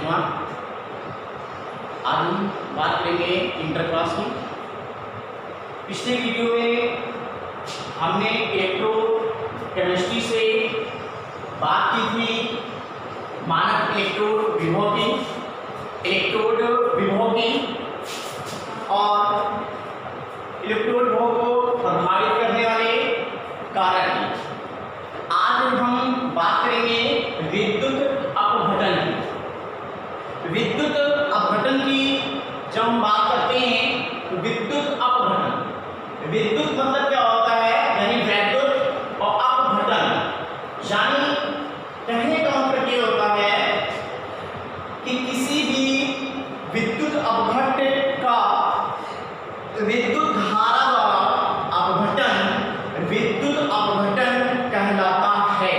शुमार। आज हम बात करेंगे इंटर क्लास की। पिछले वीडियो में हमने इलेक्ट्रोकेमिस्ट्री से बात की थी मानक इलेक्ट्रोड विभव की, इलेक्ट्रोड विभव की और इलेक्ट्रोड विभव को प्रभावित करने वाले कारक की। आज हम बात करेंगे विद्युत अपघटन की। विद्युत अपघटन की जब हम बात करते हैं तो विद्युत अपघटन, विद्युत मतलब क्या होता है, यानी वैद्युत और अपघटन, यानी कहने का मतलब ये होता है कि किसी भी विद्युत अपघट का विद्युत धारा द्वारा अपघटन विद्युत अपघटन कहलाता है।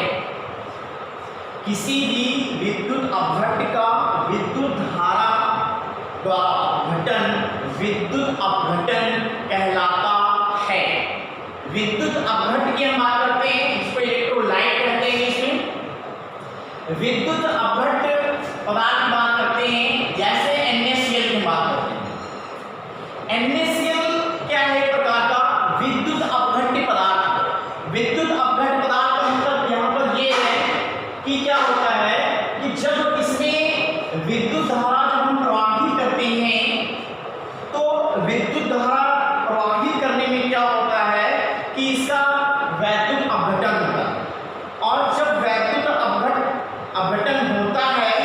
किसी भी विद्युत अपघट का विद्युत धारा द्वारा अपघटन विद्युत अपघटन कहलाता है। विद्युत अपघट की हम बात करते हैं, इसको इलेक्ट्रोलाइट कहते हैं। इसमें विद्युत अपघट पदार्थ की बात करते हैं, जैसे NaCl की बात करते हैं। NaCl क्या है? एक प्रकार का विद्युत अपघट्य पदार्थ। विद्युत अपघट्य पदार्थ का मतलब यहाँ पर ये है कि क्या होता है कि जब इसमें विद्युत धारा जब हम प्रवाहित करते हैं तो विद्युत धारा प्रवाहित करने में क्या होता है कि इसका वैद्युत अपघटन होता है। और जब वैद्युत अपघटन होता है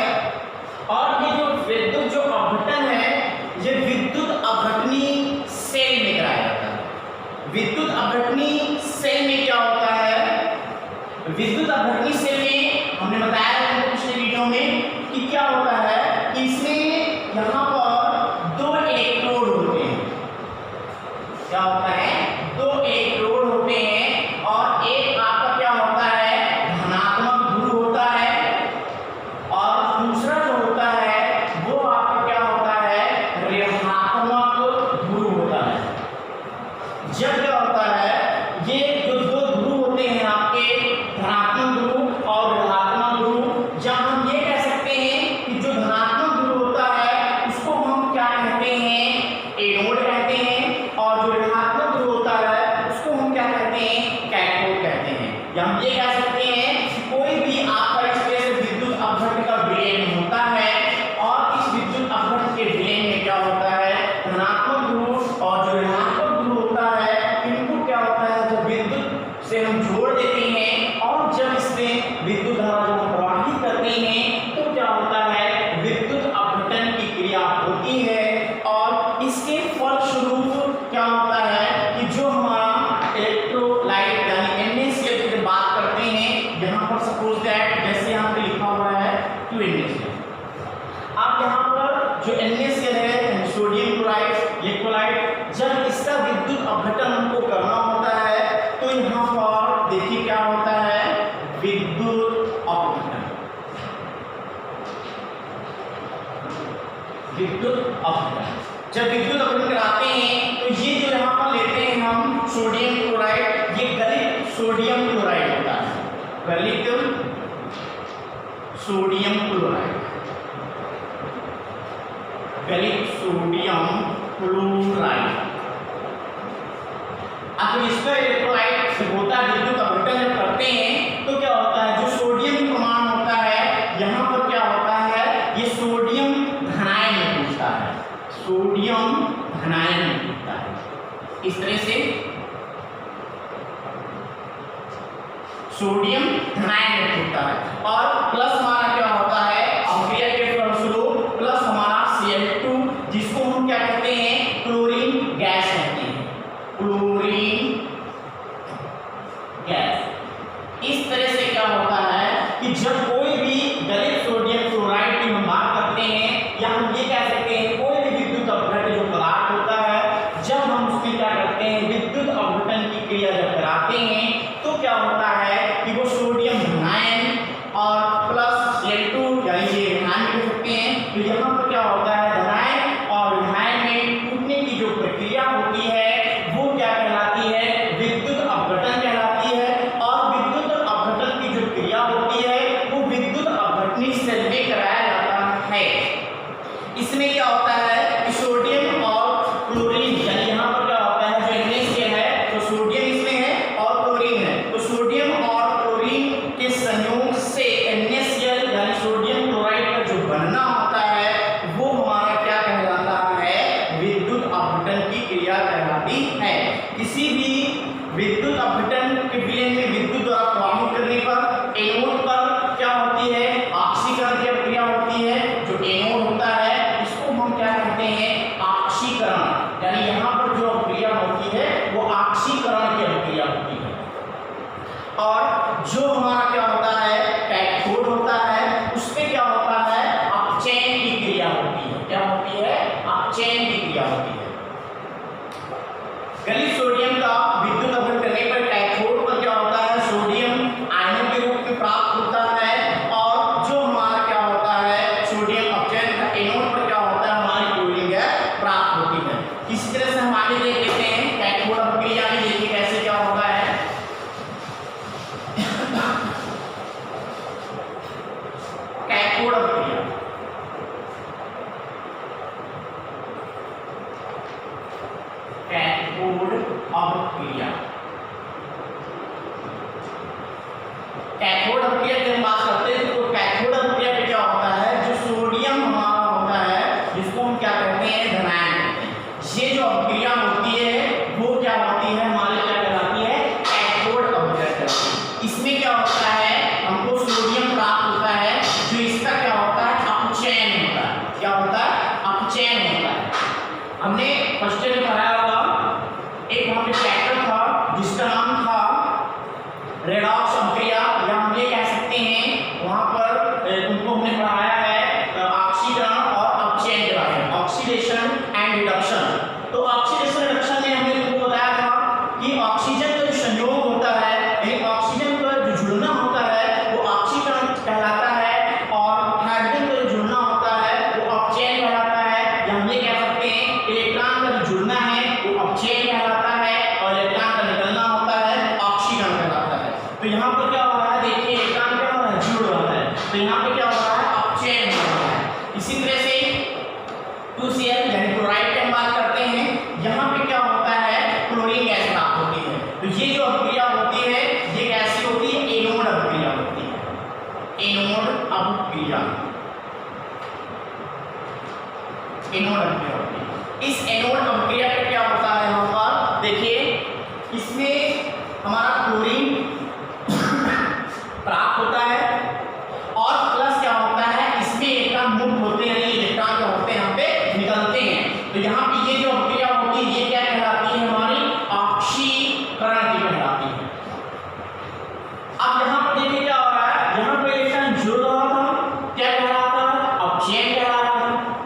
और ये जो विद्युत जो अपघटन है ये विद्युत अपघटनी सेल में कराया जाता है। विद्युत अपघटनी सेल में क्या होता है? विद्युत अपघटनी सेल में हमने बताया था पिछले वीडियो में कि क्या होता है कि इसमें यहाँ पर दो इलेक्ट्रोड होते हैं। क्या होता है? दो इलेक्ट्रोड होते हैं और एक आपका क्या होता है, धनात्मक ध्रुव होता है और दूसरा जो होता है वो आपका क्या होता है, ऋणात्मक ध्रुव होता है। जब क्या होता है ये जो दो ध्रुव होते हैं आपके, धनात्मक ध्रुव और ऋणात्मक ध्रुव, जब हम ये कह सकते हैं कि जो धनात्मक ध्रुव होता है उसको हम क्या कहते हैं, एनोड कहते हैं, और जो ऋणात्मक ध्रुव होता है उसको हम क्या कहते हैं, कैथोड कहते हैं। या हम ये कह सकते हैं कि कोई भी आपका इसमें विद्युत अपघट का विलयन होता है और इस विद्युत अपघट के विलयन में क्या होता है, धनात्मक ध्रुव और जो ऋणात्मक ध्रुव होता है इनको क्या होता है, जब विद्युत से हम जोड़ देते हैं और जब इसमें विद्युत धारा जब हम प्रवाहित करते हैं तो क्या होता है, विद्युत अपघटन की क्रिया होती है। और इसके फलस्वरूप क्या होता है कि जो हमारा इलेक्ट्रोलाइट यानी NaCl की बात करते हैं, यहाँ पर सपोज दैट जैसे यहाँ पे लिखा हुआ है 2NaCl। आप यहाँ पर जो NaCl है, सोडियम क्लोराइड, इलेक्ट्रोलाइट, जब इसका विद्युत अपघटन हमको करना होता है तो यहाँ पर देखिए क्या होता है, विद्युत अपघटन। विद्युत अपघटन जब विद्युत अपघटन कराते हैं तो ये जो यहाँ पर लेते हैं हम सोडियम क्लोराइड, ये गलित सोडियम क्लोराइड होता है, गलित सोडियम क्लोराइड, गलित सोडियम क्लोराइड। अब इसका इलेक्ट्रोलाइट होता है, विद्युत अपघटन जब करते हैं तो क्या होता है, जो सोडियम प्रमाण होता है यहाँ पर क्या होता है, ये सोडियम धनायन में टूटता है, सोडियम धनायन में टूटता है। इस तरह से सोडियम धनायन में टूटता है और प्लस हमारा क्या होता है, अभिक्रिया के फलस्वरूप प्लस हमारा Cl2, जिसको हम क्या कहते हैं, क्लोरीन गैस कहते हैं, क्लोरीन गैस। इस तरह से क्या होता है कि जब कोई भी गलित सोडियम क्लोराइड की हम बात करते हैं या हम ये कह सकते हैं कोई भी विद्युत अपघट जो पदार्थ होता है, जब हम उसमें क्या करते हैं, विद्युत अपघटन की क्रिया जब कराते हैं तो क्या होता है कि वो सोडियम धनायन और प्लस Cl2 यानी ये ऋणायन में होते हैं। तो यहाँ पर क्या होता है, धनायन और ऋणायन में टूटने की जो प्रक्रिया होती है वो क्या कहलाती है, विद्युत अपघटन कहलाती है। और विद्युत अपघटन की जो क्रिया होती है वो विद्युत अपघटनी सेल में कराया जाता है। कैथोड अभिक्रिया। कैथोड अभिक्रिया, कैथोड अभिक्रिया की हम बात करते हैं तो कैथोड अभिक्रिया पे क्या होता है, जो सोडियम हमारा होता है जिसको हम क्या कहते हैं, धनायन कहते हैं। ये जो अभिक्रिया होती है वो क्या होती है, हमारे क्या कहलाती है, कैथोड अभिक्रिया कहलाती है। इसमें क्या होता है, हमको सोडियम प्राप्त होता है, जो इसका क्या होता है, अपचयन होता है। क्या होता है, अपचयन होता है। हमने फर्स्ट ईयर में पढ़ाया होगा, एक वहां पे चैप्टर था जिसका नाम था रेडॉक्स अभिक्रिया, या हम ये कह सकते हैं वहां पर तुमको हमने पढ़ाया है ऑक्सीकरण और अपचयन के बारे में, ऑक्सीडेशन एंड रिडक्शन। तो ऑक्सीडेशन रिडक्शन में हमने तुमको बताया था कि ऑक्सीजन का जो संयोग होता है, यानी ऑक्सीजन का जो जुड़ना होता है वो ऑक्सीकरण कहलाता है, और हाइड्रोजन का जो जुड़ना होता है वो अपचयन कहलाता है, या हम ये कह सकते हैं इलेक्ट्रॉन का जो जुड़ना है वो अपचयन कहलाता है, और इलेक्ट्रॉन का निकलना होता है ऑक्सीकरण कहलाता है। तो यहाँ पर क्या हो रहा है, देखिए इलेक्ट्रॉन क्या हो रहा है, जुड़ रहा है, तो यहाँ पे क्या हो रहा है, अपचयन हो रहा है। इसी तरह से 2Cl यानी क्लोराइड की हम बात करते हैं, यहाँ पे क्या होता है, क्लोरीन गैस प्राप्त होती है। तो ये जो अभिक्रिया होती है ये कैसी होती है, एनोड अभिक्रिया होती है, एनोड अभिक्रिया, एनोड अभिक्रिया होती है। इस एनोड अभिक्रिया पे क्या होता है, यहाँ पर देखिए इसमें हमारा क्लोरीन प्राप्त होता है, और प्लस क्या होता है, इसमें इलेक्ट्रॉन मुक्त होते हैं, इलेक्ट्रॉन क्या होते हैं यहाँ पे निकलते हैं। तो यहाँ पे ये जो अभिक्रिया होती है ये क्या कहलाती है, हमारी ऑक्सीकरण की कहलाती है। अब यहाँ पर देखिए क्या हो रहा है, यहाँ पे इलेक्ट्रॉन जुड़ रहा था, क्या कह रहा था, अपचयन कह रहा था।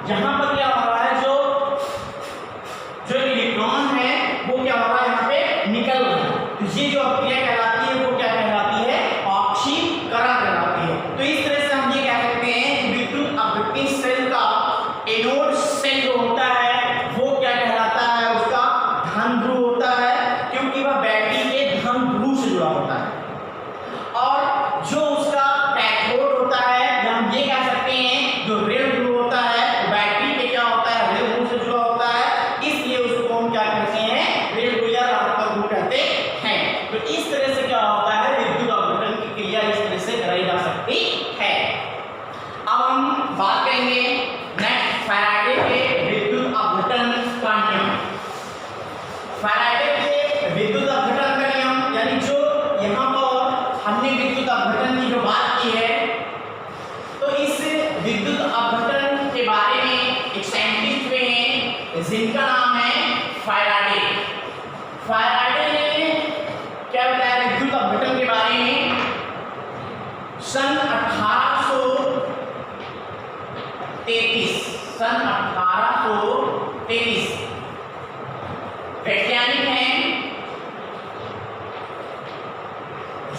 यहाँ पर क्या हो रहा है, जो इलेक्ट्रॉन है वो क्या हो रहा है, यहाँ पे निकल रहा है। तो ये जो अभिक्रिया कहलाती है वो क्या कहलाती है, ऑक्सीकरण कहलाती है। तो इस तरह से हम ये कह सकते हैं विद्युत अपघटन सेल का एनोड सेल जो होता है वो क्या कहलाता है, उसका धन ध्रुव होता है, क्योंकि वह बैटरी के धन ध्रुव से जुड़ा होता है। और जो उसका कैथोड होता है, या हम ये कह सकते हैं जो ऋण ध्रुव होता है, वो बैटरी पे क्या होता है, ऋण ध्रुव से जुड़ा होता है, इसलिए उसको हम क्या कहते हैं, ऋण ध्रुव या ऋणात्मक ध्रुव कहते हैं। तो इस तरह से क्या होता है, विद्युत अपघटन की क्रिया इस तरह से कराई जा सकती है। अब हम बात करेंगे नेक्स्ट फैराडे के विद्युत अपघटन का नियम। फैराडे के विद्युत अपघटन का नियम, यानी जो यहाँ पर हमने विद्युत अपघटन की जो बात की है, तो इस विद्युत अपघटन के बारे में एक साइंटिस्ट हुए हैं जिनका नाम है फैराडे। फैराडे ने क्या बताया विद्युत अपघटन के बारे में, सन 1833 वैज्ञानिक हैं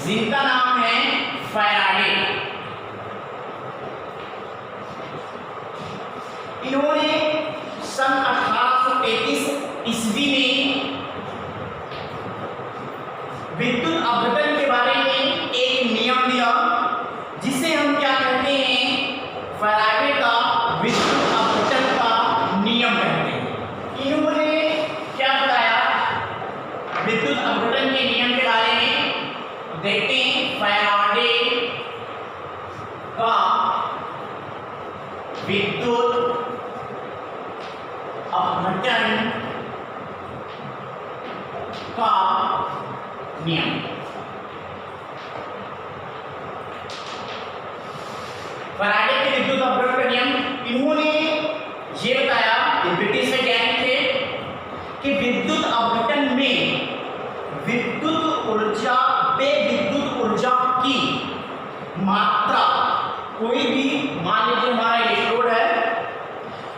जिनका नाम है फैराडे। इन्होंने सन 1833 ईस्वी में विद्युत अपघटन के बारे में एक नियम दिया, जिसे हम क्या कहते हैं, फैराडे का विद्युत अपघटन का नियम कहते हैं। इन्होंने क्या बताया विद्युत अपघटन के नियम के बारे में, देखते हैं फैराडे का विद्युत अपघटन का नियम। फैराडे के विद्युत अपघटन का नियम, इन्होंने ये बताया कि ब्रिटिश वैज्ञानिक थे कि विद्युत अपघटन में विद्युत ऊर्जा पे विद्युत ऊर्जा की मात्रा, कोई भी मान लीजिए हमारा इलेक्ट्रोड है,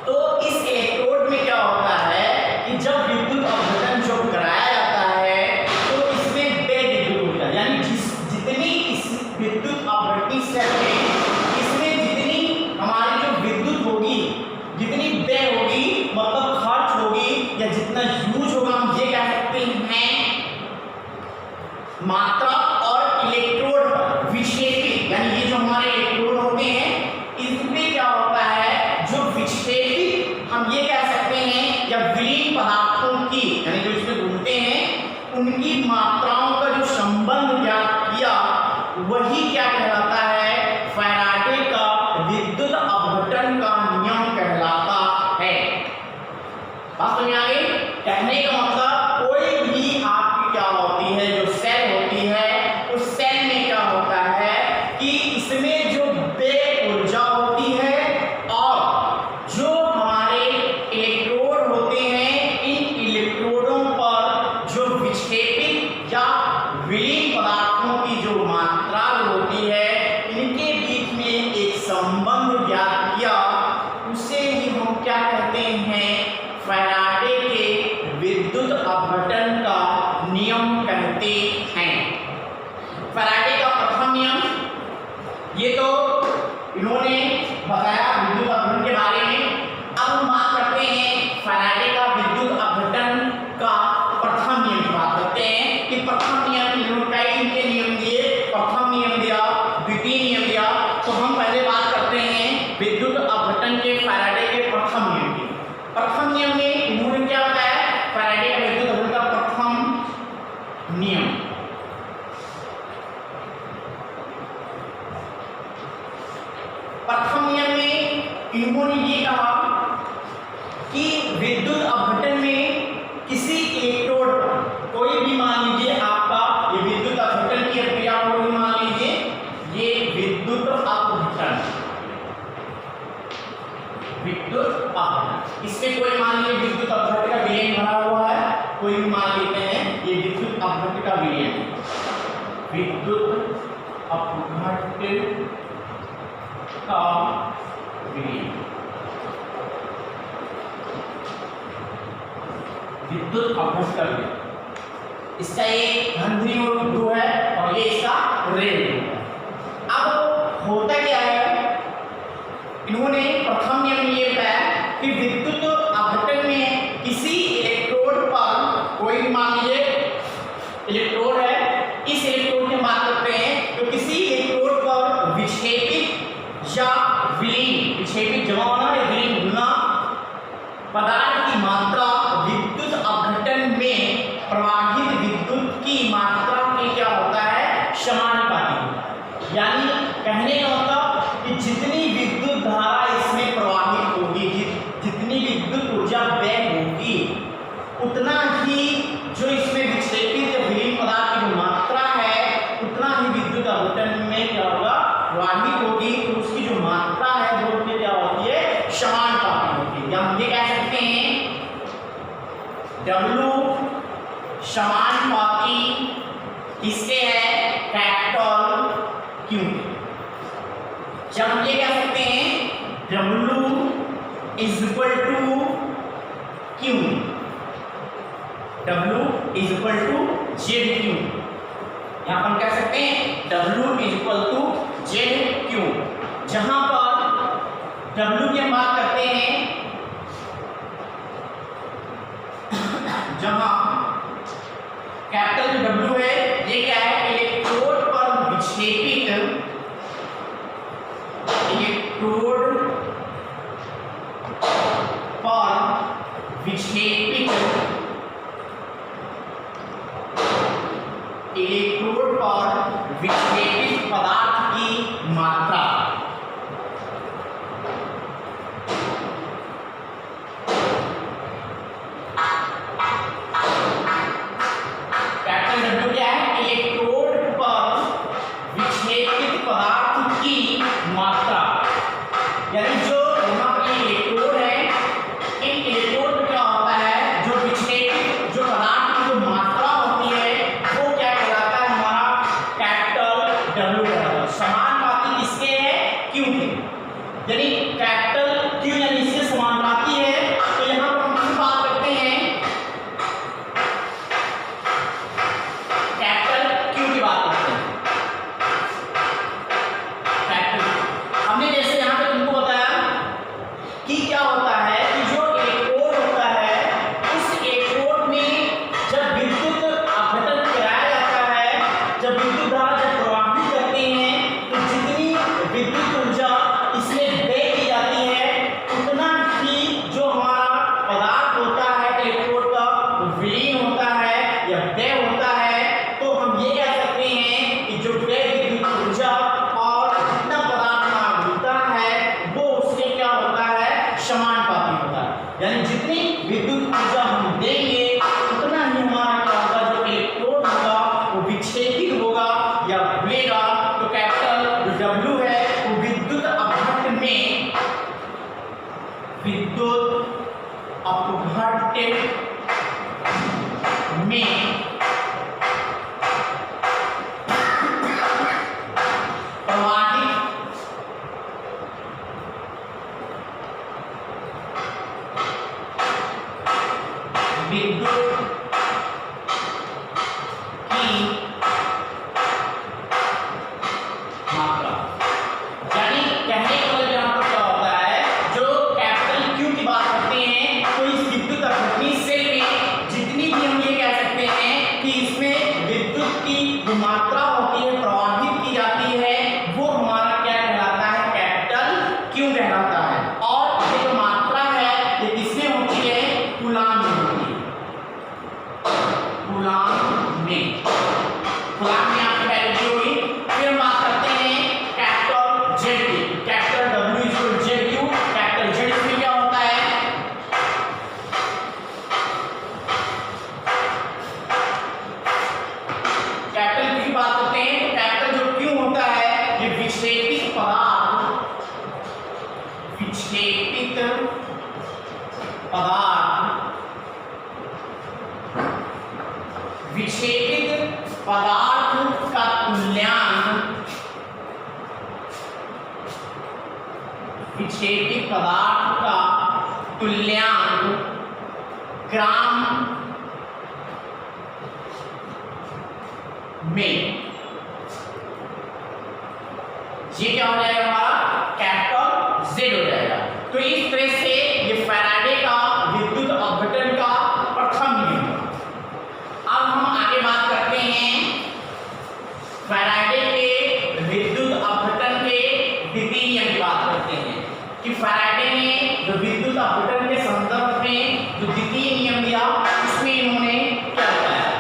तो इस इलेक्ट्रोड में क्या होता है कि जब विद्युत अपघटन जो कराया जाता है तो इसमें बे विद्युत ऊर्जा, यानी जितनी इस विद्युत अपघटन सेल में इसमें जितनी हमारी जो विद्युत होगी, जितनी बे होगी, मतलब खर्च होगी, या जितना यूज होगा, हम ये कह सकते हैं मात्रा, और इलेक्ट्रोड विक्षेपित, यानी ये जो हमारे इलेक्ट्रोड होते हैं इन्होंने बताया विद्युत अपघटन के बारे में। अब हम बात करते हैं फैराडे का विद्युत अपघटन का प्रथम नियम की बात करते हैं कि प्रथम नियम इन्होंने कई इनके नियम दिए, प्रथम नियम दिया, द्वितीय नियम दिया। तो हम पहले बात करते हैं विद्युत अपघटन के फैराडे के प्रथम नियम की। प्रथम नियम में इन्होंने क्या बताया, फैराडे का विद्युत अपघटन का प्रथम नियम। प्रथम नियम में इन्होंने ये कहा कि विद्युत अपघटन में किसी इलेक्ट्रोड पर कोई भी, मान लीजिए आपका ये विद्युत अपघटन की क्रिया को भी मान लीजिए ये विद्युत अपघटन, विद्युत अपघटन, इसमें कोई मान लीजिए विद्युत अपघटन का विलयन भरा हुआ है, कोई भी मान लेते हैं ये विद्युत अपघटन का विलयन, विद्युत अपघटन का विलयन, विद्युत अपघटन का विलयन। इसका ये धन और ध्रुव है और ये इसका ऋण ध्रुव है। अब होता क्या है, इन्होंने प्रथम नियम में ये बताया कि विद्युत अपघटन में किसी इलेक्ट्रोड पर कोई, मान लीजिए इलेक्ट्रोड है, इस इलेक्ट्रोड की बात करते हैं, तो किसी इलेक्ट्रोड पर विक्षेपित या विलीन, विक्षेपित जमा होना या विलीन होना पदार्थ की मात्रा विद्युत अपघटन में प्रवाहित विद्युत की मात्रा के क्या होता है, समानुपाती होता है। यानी कहने का मतलब कि जितनी विद्युत धारा इसमें प्रवाहित होगी, जितनी विद्युत ऊर्जा व्यय होगी, उतना ही जो इसमें विक्षेपित या विलीन पदार्थ की जो मात्रा है, उतना ही विद्युत अपघटन में क्या होगा, प्रवाहित होगी। तो उसकी जो मात्रा है वो क्या होती है, समानुपाती होती है। या हम ये कह सकते हैं W समानुपाती किससे है, कैपिटल Q। जब हम ये कह सकते हैं W is equal to Q, W is equal to ZQ। यहाँ पर हम कह सकते हैं W is equal to ZQ, जहां पर W की हम बात करते हैं, जहां कैपिटल W है, ये क्या है, इलेक्ट्रोड पर विक्षेपित, इलेक्ट्रोड पर विक्षेपित, इलेक्ट्रोड पर विक्षेपित पदार्थ की मात्रा। कैपिटल W क्या है, इलेक्ट्रोड पर विक्षेपित पदार्थ की मात्रा। यानी जो यहाँ पर इलेक्ट्रोड है, इन इलेक्ट्रोड में क्या होता है, जो विक्षेपित जो पदार्थ की जो मात्रा होती है वो क्या कहलाता है, हमारा कैपिटल W कहलाता है। समानुपाती किसके है, Q के। यानी कैपिटल Q यानी इससे समानुपाती है। तो यहाँ पर हम बात करते हैं कैपिटल Q की बात करते हैं। कैपिटल हमने जैसे यहाँ पे तुमको बताया कि क्या होता है कि जो इलेक्ट्रोड होता है, उस इलेक्ट्रोड में जब विद्युत अपघटन कराया जाता है, जब विद्युत धारा जब प्रवाहित करते हैं, तो जितनी विद्युत ऊर्जा इसमें व्यय की जाती है, उतना ही capital W equal Z Q, capital Z इसमें क्या होता है, कैपिटल क्यू की बात करते हैं तो कैपिटल जो क्यू होता है ये विक्षेपित पदार्थ, विक्षेपित पदार्थ का तुल्यांक, विक्षेपित पदार्थ का तुल्यांक ग्राम में, ये क्या हो जाएगा हमारा कैपिटल जेड हो जाएगा। तो इस तरह से ये फैराडे का विद्युत अपघटन का प्रथम नियम। अब हम आगे बात करते हैं फैराडे के विद्युत अपघटन के द्वितीय नियम की बात करते हैं कि फैराडे ने जो विद्युत अपघटन के संदर्भ में जो द्वितीय नियम दिया उसमें इन्होंने क्या बताया,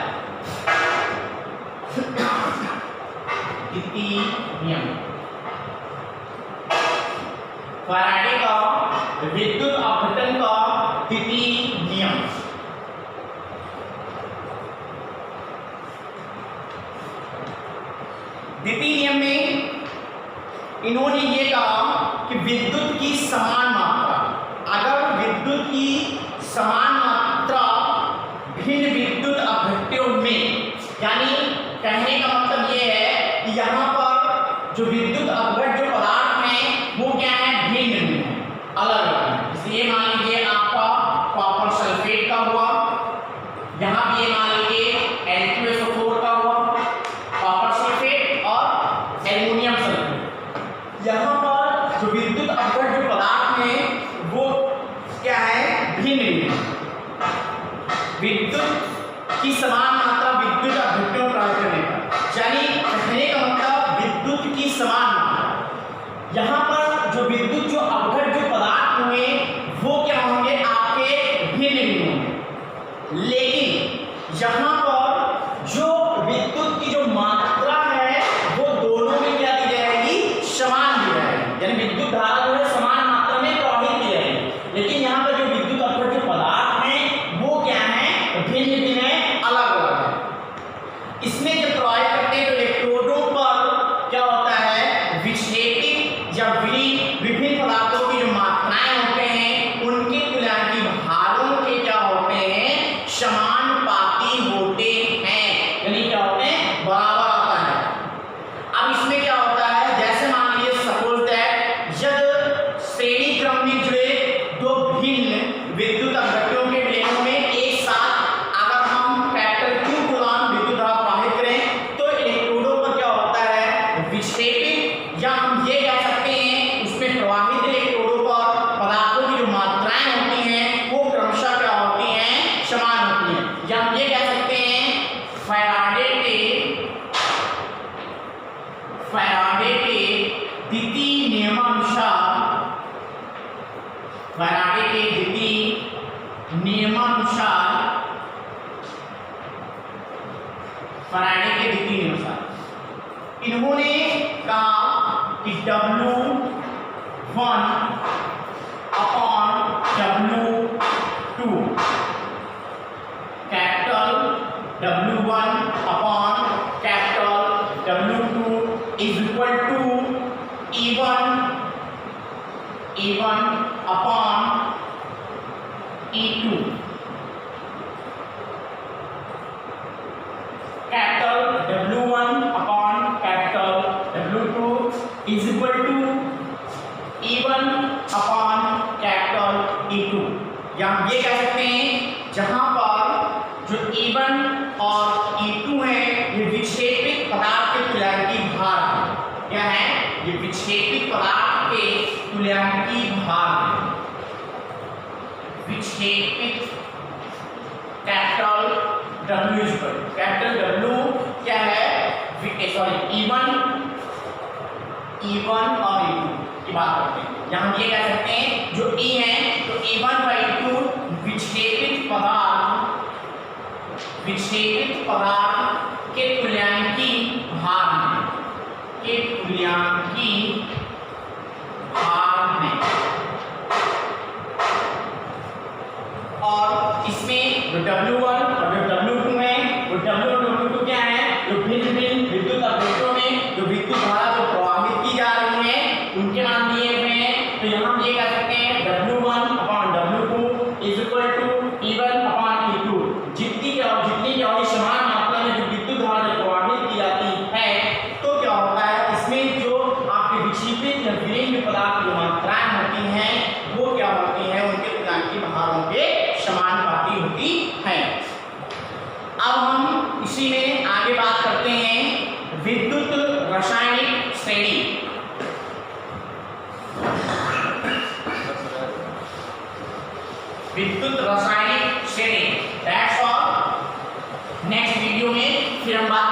द्वितीय नियम फैराडे का विद्युत अपघटन का द्वितीय नियम। द्वितीय नियम में इन्होंने ये कहा कि विद्युत की समान मात्रा, अगर विद्युत की समान मात्रा भिन्न विद्युत अपघट्यों में, यानी कहने का मतलब ये है कि यहाँ पर जो विद्युत अपघट जो पदार्थ हैं वो क्या है, भिन्न भिन्न है, अलग अलग है। इसलिए मान लीजिए आपका कॉपर सल्फेट का हुआ, यहाँ भी ये मान लीजिए Al2SO4 का हुआ, कॉपर सल्फेट और एल्युमिनियम सल्फेट। यहाँ पर जो विद्युत अपघट जो पदार्थ हैं वो क्या है, भिन्न भिन्न। विद्युत की समान मात्रा विद्युत अपघट्यों प्राप्त करने का, यानी कहने का मतलब विद्युत की समान मात्रा, यहाँ पर जो विद्युत जो अपघट जो पदार्थ होंगे वो क्या होंगे, आपके भिन्न भिन्न होंगे, लेकिन यहाँ पर जो विद्युत की जो मात्रा है वो दोनों में क्या दी जाएगी, समान दी जाएगी, यानी विद्युत धारा जो है समान मात्रा में प्रवाहित की जाएगी। लेकिन यहाँ पर जो विद्युत अपघट जो पदार्थ हैं वो क्या है, भिन्न भिन्न है, अलग अलग है। इसमें जब प्रवाहित करते हैं तो इलेक्ट्रोडों पर क्या होता है, विक्षेपित या विभिन्न पदार्थों की जो मात्राएं होते हैं उनके तुल्यांकी भारों के क्या होते हैं, समानुपाती होते हैं, यानी क्या होते हैं, बराबर आता है। अब इसमें क्या होता है, जैसे मान लीजिए सपोज दैट यदि श्रेणी क्रम में जुड़े दो भिन्न विद्युत अपघट्यों के प्लेनों में एक साथ अगर हम कैपिटल क्यू गुणन विद्युत धारा प्रवाहित करें तो इलेक्ट्रोडों पर क्या होता है, विक्षेपित, या हम ये कह सकते हैं उसमें प्रवाहित इलेक्ट्रोडों पर पदार्थों की जो मात्राएं होती हैं वो क्रमशः क्या होती हैं, समान होती हैं। या हम ये कह सकते हैं फैराडे के द्वितीय नियमानुसार, फैराडे के द्वितीय नियमानुसार, फैराडे के द्वितीय नियमानुसार इन्होंने कहा कि W1 upon W2, capital W1 upon capital W2 is equal to E1 upon E2, capital W1 upon capital W2 is equal to E1 upon capital E2। या हम ये कह सकते हैं जहां पर जो E1 और E2 है ये विक्षेपित पदार्थ के तुल्यांकी भार है, क्या है, ये विक्षेपित पदार्थ के तुल्यांकी भार है, विक्षेपित capital W equal, capital W क्या है, सॉरी E1 और E2 की बात करते हैं। यहाँ हम ये कह सकते हैं जो E है तो E1 और E2 विक्षेपित पदार्थ के तुल्यांकी भार हैं, के तुल्यांकी तो यहाँ हम ये कह सकते हैं W1/W2 is equal to E1/E2। जितनी क्या होगी समान मात्रा में जो विद्युत धारा प्रवाहित की जाती है तो क्या होता है इसमें जो आपके विक्षेपित या विलीन पदार्थ की मात्राएं होती हैं वो क्या होती हैं उनके प्रदान की भारों के समानुपाती होती हैं। अब हम इसी में आगे बात करते हैं विद्युत रासायनिक श्रेणी। विद्युत रासायनिक श्रेणी दैट्स ऑल। नेक्स्ट वीडियो में फिर हम बात